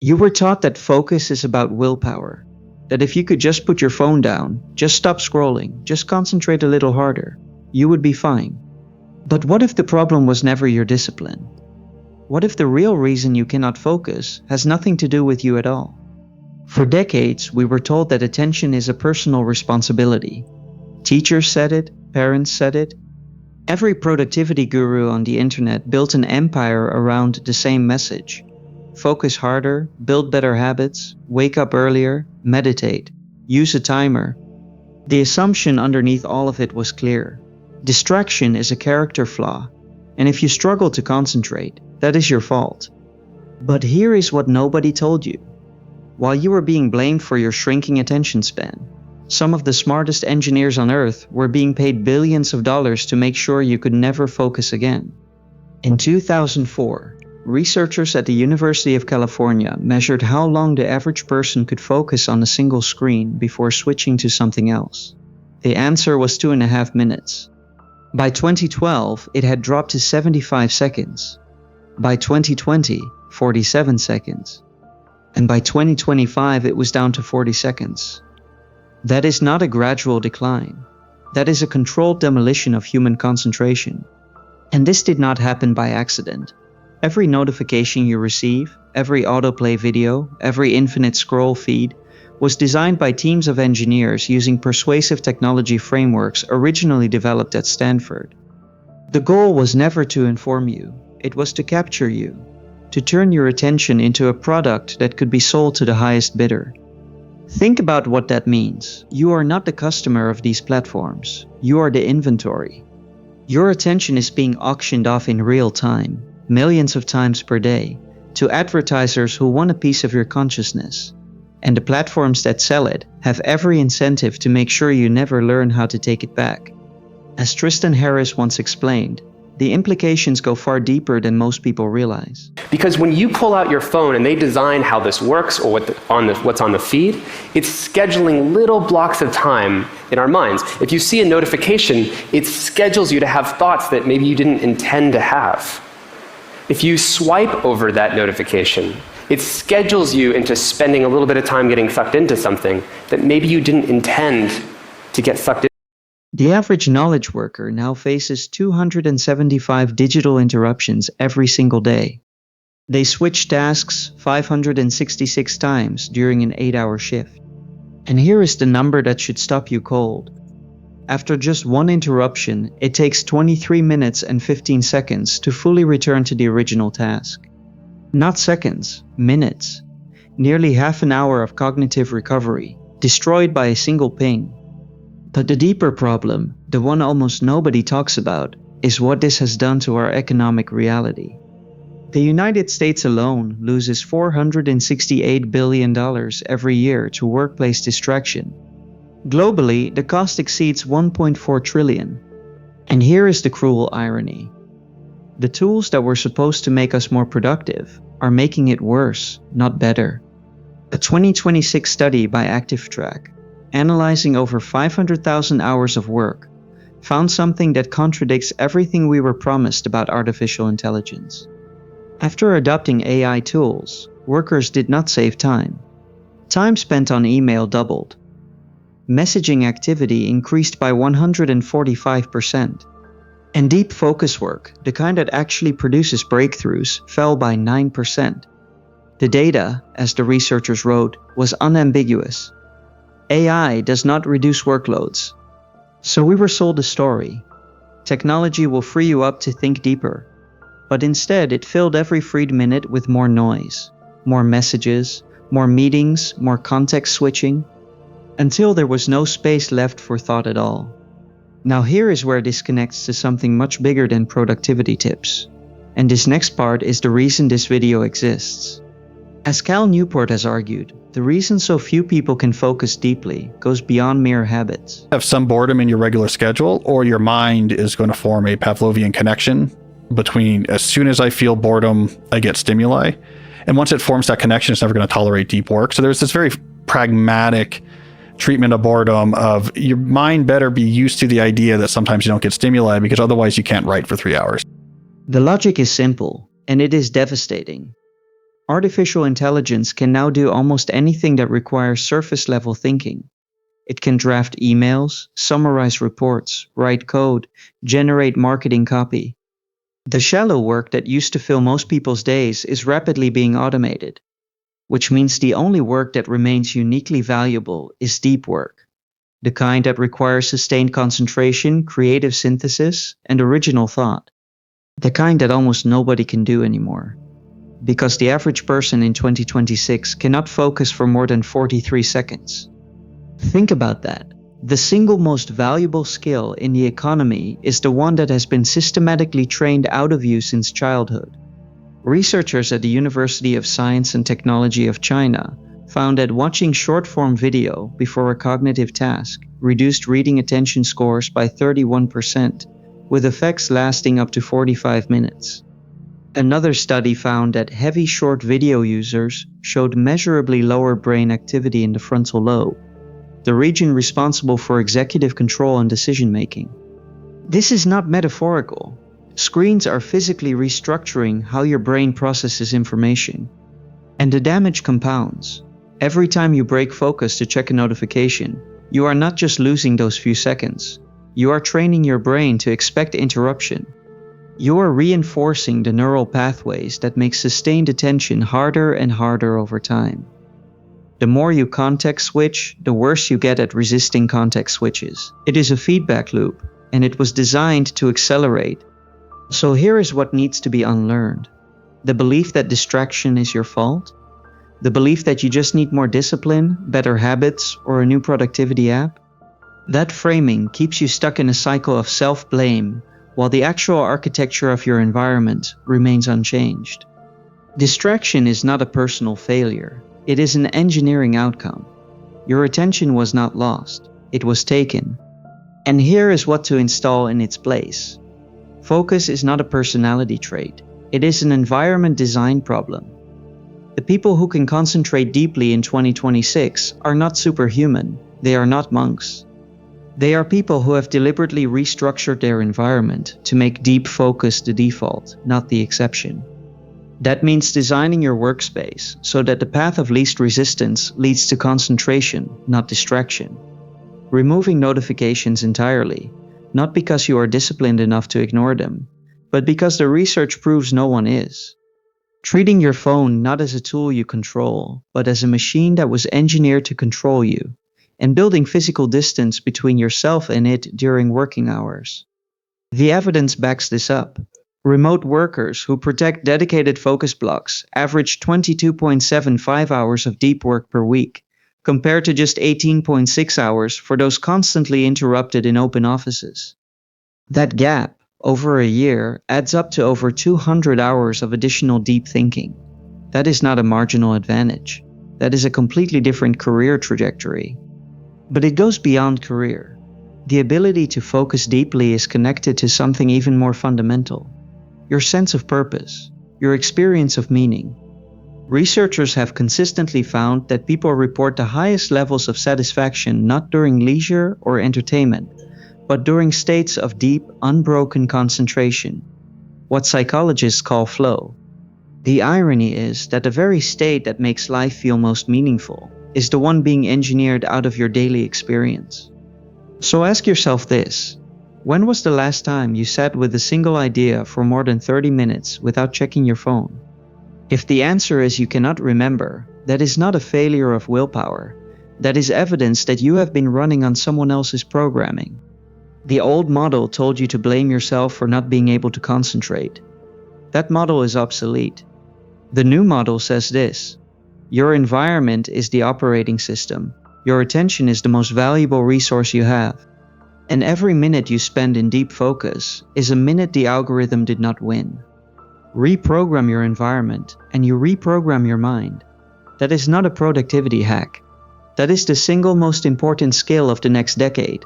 You were taught that focus is about willpower, that if you could just put your phone down, just stop scrolling, just concentrate a little harder, you would be fine. But what if the problem was never your discipline? What if the real reason you cannot focus has nothing to do with you at all? For decades, we were told that attention is a personal responsibility. Teachers said it, parents said it. Every productivity guru on the internet built an empire around the same message. Focus harder, build better habits, wake up earlier, meditate, use a timer. The assumption underneath all of it was clear. Distraction is a character flaw, and if you struggle to concentrate, that is your fault. But here is what nobody told you. While you were being blamed for your shrinking attention span, some of the smartest engineers on Earth were being paid billions of dollars to make sure you could never focus again. In 2004, researchers at the University of California measured how long the average person could focus on a single screen before switching to something else. The answer was 2.5 minutes. By 2012, it had dropped to 75 seconds. By 2020, 47 seconds. And by 2025, it was down to 40 seconds. That is not a gradual decline. That is a controlled demolition of human concentration. And this did not happen by accident. Every notification you receive, every autoplay video, every infinite scroll feed was designed by teams of engineers using persuasive technology frameworks originally developed at Stanford. The goal was never to inform you, it was to capture you, to turn your attention into a product that could be sold to the highest bidder. Think about what that means. You are not the customer of these platforms, you are the inventory. Your attention is being auctioned off in real time, millions of times per day, to advertisers who want a piece of your consciousness. And the platforms that sell it have every incentive to make sure you never learn how to take it back. As Tristan Harris once explained, the implications go far deeper than most people realize. Because when you pull out your phone and they design how this works or what's on the feed, it's scheduling little blocks of time in our minds. If you see a notification, it schedules you to have thoughts that maybe you didn't intend to have. If you swipe over that notification, it schedules you into spending a little bit of time getting sucked into something that maybe you didn't intend to get sucked into. The average knowledge worker now faces 275 digital interruptions every single day. They switch tasks 566 times during an 8-hour shift. And here is the number that should stop you cold. After just one interruption, it takes 23 minutes and 15 seconds to fully return to the original task. Not seconds, minutes. Nearly half an hour of cognitive recovery, destroyed by a single ping. But the deeper problem, the one almost nobody talks about, is what this has done to our economic reality. The United States alone loses $468 billion every year to workplace distraction. Globally, the cost exceeds $1.4 trillion. And here is the cruel irony. The tools that were supposed to make us more productive are making it worse, not better. A 2026 study by ActiveTrack, analyzing over 500,000 hours of work, found something that contradicts everything we were promised about artificial intelligence. After adopting AI tools, workers did not save time. Time spent on email doubled. Messaging activity increased by 145%. And deep focus work, the kind that actually produces breakthroughs, fell by 9%. The data, as the researchers wrote, was unambiguous. AI does not reduce workloads. So we were sold a story. Technology will free you up to think deeper. But instead, it filled every freed minute with more noise, more messages, more meetings, more context switching, until there was no space left for thought at all. Now here is where this connects to something much bigger than productivity tips. And this next part is the reason this video exists. As Cal Newport has argued, the reason so few people can focus deeply goes beyond mere habits. Have some boredom in your regular schedule, or your mind is going to form a Pavlovian connection between as soon as I feel boredom, I get stimuli. And once it forms that connection, it's never going to tolerate deep work. So there's this very pragmatic treatment of boredom of your mind better be used to the idea that sometimes you don't get stimuli because otherwise you can't write for 3 hours. The logic is simple, and it is devastating. Artificial intelligence can now do almost anything that requires surface-level thinking. It can draft emails, summarize reports, write code, generate marketing copy. The shallow work that used to fill most people's days is rapidly being automated, which means the only work that remains uniquely valuable is deep work, the kind that requires sustained concentration, creative synthesis, and original thought. The kind that almost nobody can do anymore. Because the average person in 2026 cannot focus for more than 43 seconds. Think about that. The single most valuable skill in the economy is the one that has been systematically trained out of you since childhood. Researchers at the University of Science and Technology of China found that watching short-form video before a cognitive task reduced reading attention scores by 31%, with effects lasting up to 45 minutes. Another study found that heavy short video users showed measurably lower brain activity in the frontal lobe, the region responsible for executive control and decision-making. This is not metaphorical. Screens are physically restructuring how your brain processes information. And the damage compounds. Every time you break focus to check a notification, you are not just losing those few seconds. You are training your brain to expect interruption. You are reinforcing the neural pathways that make sustained attention harder and harder over time. The more you context switch, the worse you get at resisting context switches. It is a feedback loop, and it was designed to accelerate. So here is what needs to be unlearned. The belief that distraction is your fault. The belief that you just need more discipline, better habits, or a new productivity app. That framing keeps you stuck in a cycle of self-blame, while the actual architecture of your environment remains unchanged. Distraction is not a personal failure. It is an engineering outcome. Your attention was not lost. It was taken. And here is what to install in its place. Focus is not a personality trait. It is an environment design problem. The people who can concentrate deeply in 2026 are not superhuman. They are not monks. They are people who have deliberately restructured their environment to make deep focus the default, not the exception. That means designing your workspace so that the path of least resistance leads to concentration, not distraction. Removing notifications entirely, not because you are disciplined enough to ignore them, but because the research proves no one is. Treating your phone not as a tool you control, but as a machine that was engineered to control you, and building physical distance between yourself and it during working hours. The evidence backs this up. Remote workers who protect dedicated focus blocks average 22.75 hours of deep work per week, compared to just 18.6 hours for those constantly interrupted in open offices. That gap, over a year, adds up to over 200 hours of additional deep thinking. That is not a marginal advantage. That is a completely different career trajectory. But it goes beyond career. The ability to focus deeply is connected to something even more fundamental. Your sense of purpose, your experience of meaning. Researchers have consistently found that people report the highest levels of satisfaction not during leisure or entertainment, but during states of deep, unbroken concentration, what psychologists call flow. The irony is that the very state that makes life feel most meaningful is the one being engineered out of your daily experience. So ask yourself this: when was the last time you sat with a single idea for more than 30 minutes without checking your phone? If the answer is you cannot remember, that is not a failure of willpower. That is evidence that you have been running on someone else's programming. The old model told you to blame yourself for not being able to concentrate. That model is obsolete. The new model says this: your environment is the operating system. Your attention is the most valuable resource you have. And every minute you spend in deep focus is a minute the algorithm did not win. Reprogram your environment, and you reprogram your mind. That is not a productivity hack. That is the single most important skill of the next decade.